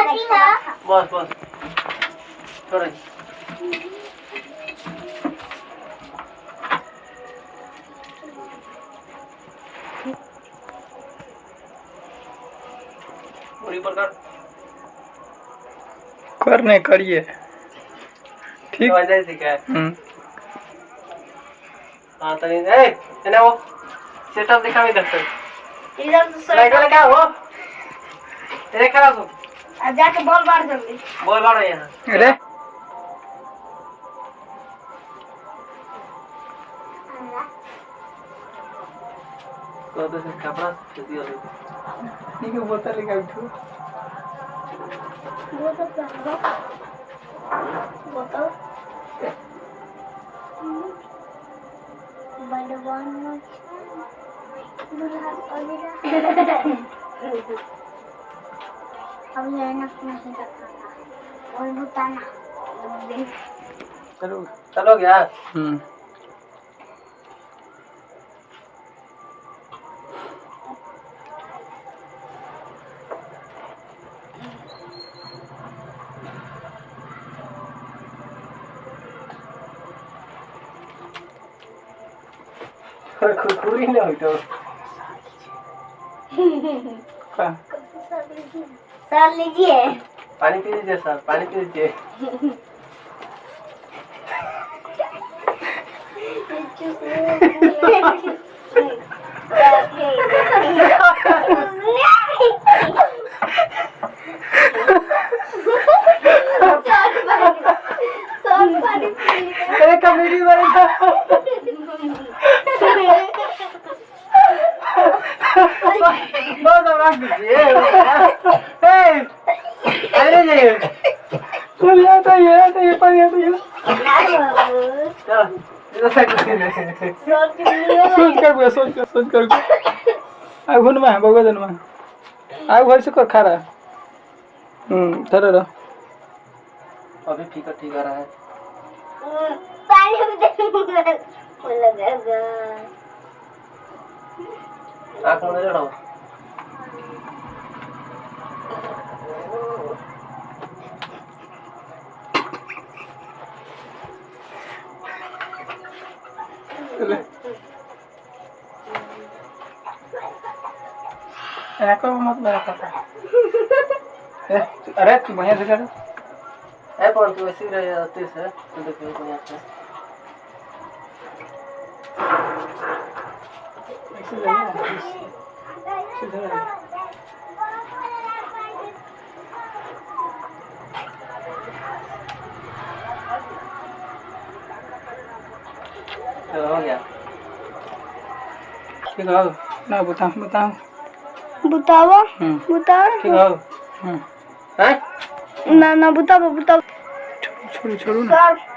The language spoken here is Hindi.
बस बस थोड़ा पूरी पर करने करिए ठीक हो जाए ठीक है। हाँ तो ये ना वो सेटअप दिखा भी दर्शक इधर तो लाइट वाला क्या हो ये खराब हो जाके बॉल मार जल्दी बॉल मारो यहाँ अरे को तो सिर्फ कपड़ा छुट्टी हो गई ठीक है बोतल लेके उठो वो तो बताओ बड़वान अब ये ना नहीं करता और बताना चलो चलो गया कुरकुरी नहीं हुई तो सर लीजिए पानी पी लीजिए सर पानी पी लीजिए अरे कमेटी बनेगा बहुत आवाज दीजिए अरे नहीं चल आता ये पर ये चलो इधर से कुछ नहीं सोच कर आ घुन में बगो जन में आ घर से कर खा रहा चलो रो अभी ठीक आ रहा है पानी में लगेगा आँख में लड़ाओ को मत बड़ा पता अरे तू बढ़िया से कर है पर तू ऐसे रहे आते से तो देखो बढ़िया से चलो हो गया ठीक है ना बताओ बताओ ठीक है हैं ना बताओ छोड़ो सर